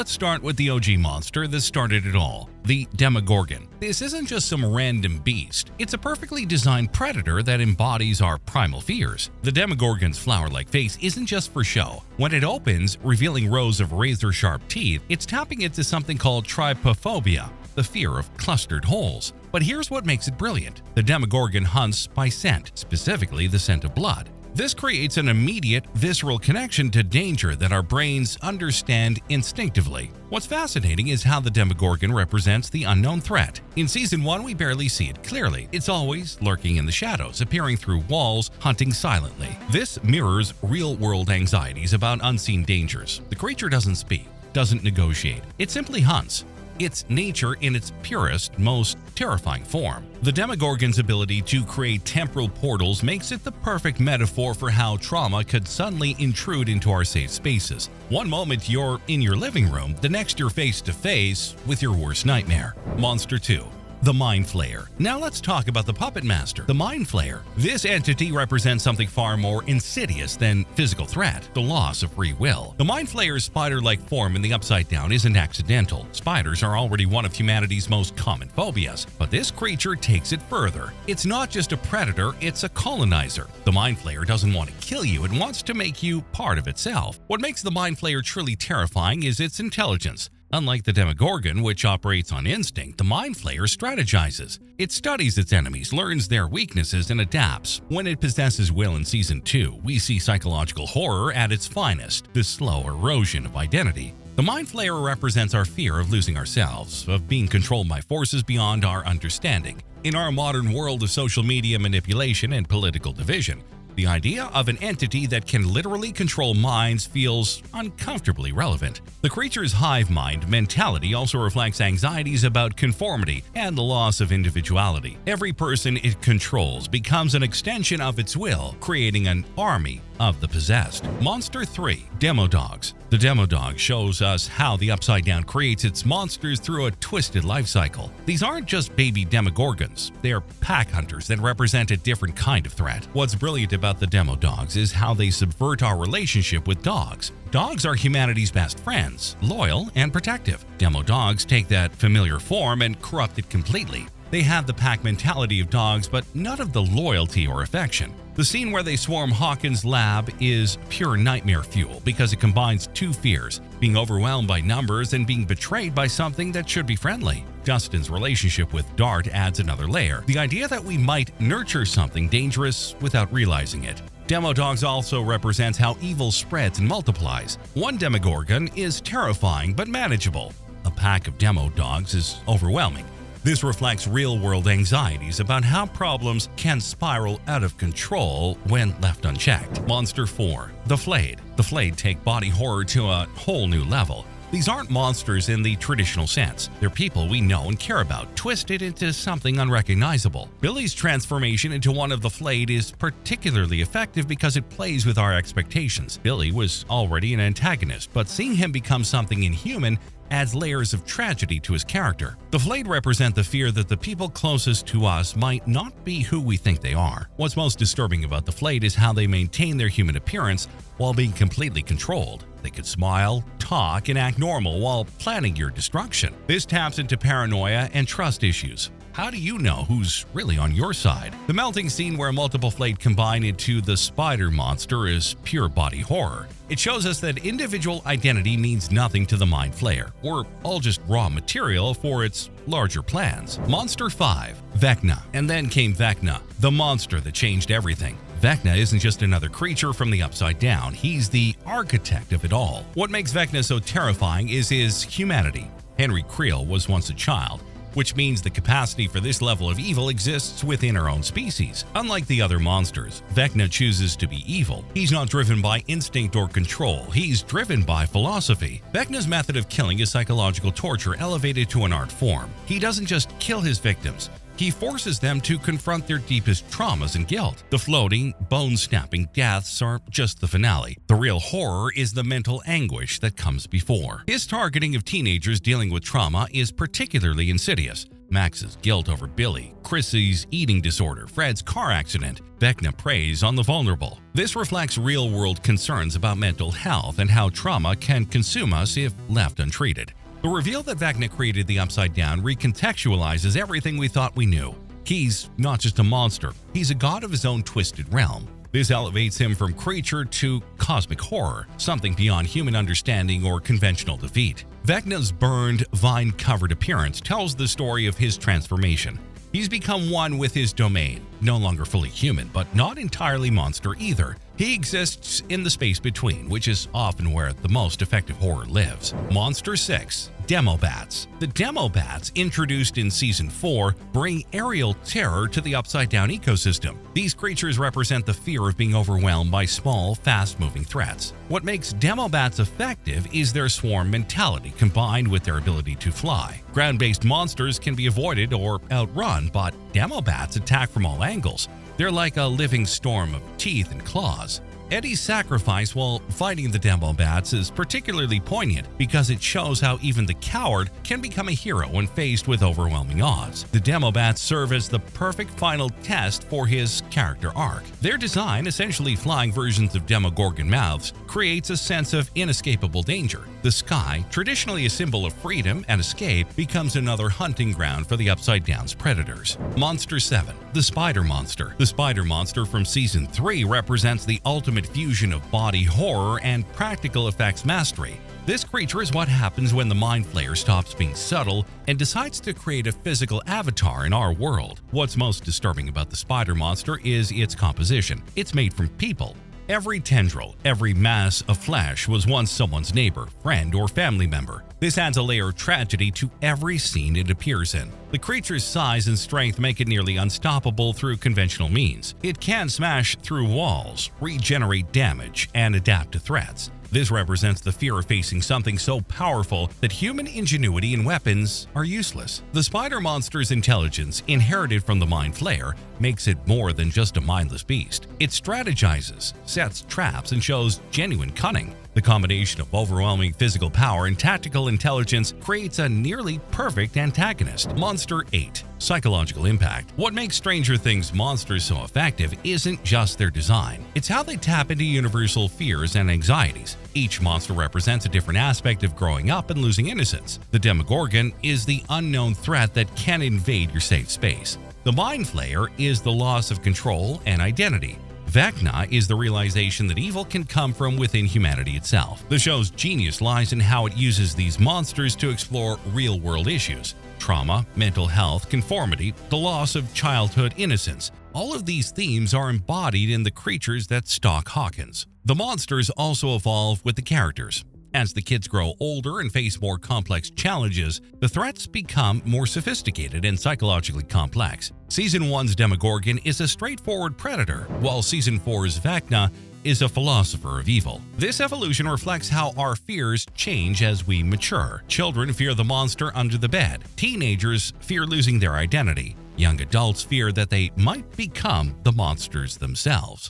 Let's start with the OG monster that started it all, the Demogorgon. This isn't just some random beast, it's a perfectly designed predator that embodies our primal fears. The Demogorgon's flower-like face isn't just for show. When it opens, revealing rows of razor-sharp teeth, it's tapping into something called trypophobia, the fear of clustered holes. But here's what makes it brilliant. The Demogorgon hunts by scent, specifically the scent of blood. This creates an immediate, visceral connection to danger that our brains understand instinctively. What's fascinating is how the Demogorgon represents the unknown threat. In Season 1, we barely see it clearly. It's always lurking in the shadows, appearing through walls, hunting silently. This mirrors real-world anxieties about unseen dangers. The creature doesn't speak, doesn't negotiate. It simply hunts. It's nature in its purest, most terrifying form. The Demogorgon's ability to create temporal portals makes it the perfect metaphor for how trauma could suddenly intrude into our safe spaces. One moment you're in your living room, the next you're face to face with your worst nightmare. Monster 2. The Mind Flayer. Now let's talk about the puppet master, the Mind Flayer. This entity represents something far more insidious than physical threat, the loss of free will. The Mind Flayer's spider-like form in the Upside Down isn't accidental. Spiders are already one of humanity's most common phobias, but this creature takes it further. It's not just a predator, it's a colonizer. The Mind Flayer doesn't want to kill you, it wants to make you part of itself. What makes the Mind Flayer truly terrifying is its intelligence. Unlike the Demogorgon, which operates on instinct, the Mind Flayer strategizes. It studies its enemies, learns their weaknesses, and adapts. When it possesses will in Season 2, we see psychological horror at its finest, the slow erosion of identity. The Mind Flayer represents our fear of losing ourselves, of being controlled by forces beyond our understanding. In our modern world of social media manipulation and political division, the idea of an entity that can literally control minds feels uncomfortably relevant. The creature's hive mind mentality also reflects anxieties about conformity and the loss of individuality. Every person it controls becomes an extension of its will, creating an army of the possessed. Monster 3. Demodogs. The Demodog shows us how the Upside Down creates its monsters through a twisted life cycle. These aren't just baby Demogorgons, they are pack hunters that represent a different kind of threat. What's brilliant about the Demodogs is how they subvert our relationship with dogs. Dogs are humanity's best friends, loyal and protective. Demodogs take that familiar form and corrupt it completely. They have the pack mentality of dogs, but none of the loyalty or affection. The scene where they swarm Hawkins' lab is pure nightmare fuel because it combines two fears, being overwhelmed by numbers and being betrayed by something that should be friendly. Dustin's relationship with Dart adds another layer, the idea that we might nurture something dangerous without realizing it. Demodogs also represents how evil spreads and multiplies. One Demogorgon is terrifying but manageable. A pack of Demodogs is overwhelming. This reflects real-world anxieties about how problems can spiral out of control when left unchecked. Monster 4. The Flayed. The Flayed take body horror to a whole new level. These aren't monsters in the traditional sense. They're people we know and care about, twisted into something unrecognizable. Billy's transformation into one of the Flayed is particularly effective because it plays with our expectations. Billy was already an antagonist, but seeing him become something inhuman adds layers of tragedy to his character. The Flayed represent the fear that the people closest to us might not be who we think they are. What's most disturbing about the Flayed is how they maintain their human appearance while being completely controlled. They could smile, talk, and act normal while planning your destruction. This taps into paranoia and trust issues. How do you know who's really on your side? The melting scene where multiple Flayed combine into the spider monster is pure body horror. It shows us that individual identity means nothing to the Mind Flayer. We're all just raw material for its larger plans. Monster 5. Vecna. And then came Vecna, the monster that changed everything. Vecna isn't just another creature from the Upside Down, he's the architect of it all. What makes Vecna so terrifying is his humanity. Henry Creel was once a child, which means the capacity for this level of evil exists within our own species. Unlike the other monsters, Vecna chooses to be evil. He's not driven by instinct or control, he's driven by philosophy. Vecna's method of killing is psychological torture elevated to an art form. He doesn't just kill his victims, he forces them to confront their deepest traumas and guilt. The floating, bone-snapping deaths are just the finale. The real horror is the mental anguish that comes before. His targeting of teenagers dealing with trauma is particularly insidious. Max's guilt over Billy, Chrissy's eating disorder, Fred's car accident. Vecna preys on the vulnerable. This reflects real-world concerns about mental health and how trauma can consume us if left untreated. The reveal that Vecna created the Upside Down recontextualizes everything we thought we knew. He's not just a monster, he's a god of his own twisted realm. This elevates him from creature to cosmic horror, something beyond human understanding or conventional defeat. Vecna's burned, vine-covered appearance tells the story of his transformation. He's become one with his domain, no longer fully human, but not entirely monster either. He exists in the space between, which is often where the most effective horror lives. Monster 6. Demobats. The Demobats, introduced in Season 4, bring aerial terror to the Upside-Down ecosystem. These creatures represent the fear of being overwhelmed by small, fast-moving threats. What makes Demobats effective is their swarm mentality combined with their ability to fly. Ground-based monsters can be avoided or outrun, but Demobats attack from all angles. They're like a living storm of teeth and claws. Eddie's sacrifice while fighting the Demobats is particularly poignant because it shows how even the coward can become a hero when faced with overwhelming odds. The Demobats serve as the perfect final test for his character arc. Their design, essentially flying versions of Demogorgon mouths, creates a sense of inescapable danger. The sky, traditionally a symbol of freedom and escape, becomes another hunting ground for the Upside Down's predators. Monster 7. The Spider Monster. The Spider Monster from Season 3 represents the ultimate fusion of body horror and practical effects mastery. This creature is what happens when the Mind Flayer stops being subtle and decides to create a physical avatar in our world. What's most disturbing about the Spider Monster is its composition. It's made from people. Every tendril, every mass of flesh was once someone's neighbor, friend, or family member. This adds a layer of tragedy to every scene it appears in. The creature's size and strength make it nearly unstoppable through conventional means. It can smash through walls, regenerate damage, and adapt to threats. This represents the fear of facing something so powerful that human ingenuity and weapons are useless. The spider monster's intelligence, inherited from the Mind Flayer, makes it more than just a mindless beast. It strategizes, sets traps, and shows genuine cunning. The combination of overwhelming physical power and tactical intelligence creates a nearly perfect antagonist. Monster 8. Psychological impact. What makes Stranger Things monsters so effective isn't just their design. It's how they tap into universal fears and anxieties. Each monster represents a different aspect of growing up and losing innocence. The Demogorgon is the unknown threat that can invade your safe space. The Mind Flayer is the loss of control and identity. Vecna is the realization that evil can come from within humanity itself. The show's genius lies in how it uses these monsters to explore real-world issues. Trauma, mental health, conformity, the loss of childhood innocence. All of these themes are embodied in the creatures that stalk Hawkins. The monsters also evolve with the characters. As the kids grow older and face more complex challenges, the threats become more sophisticated and psychologically complex. Season 1's Demogorgon is a straightforward predator, while Season 4's Vecna is a philosopher of evil. This evolution reflects how our fears change as we mature. Children fear the monster under the bed. Teenagers fear losing their identity. Young adults fear that they might become the monsters themselves.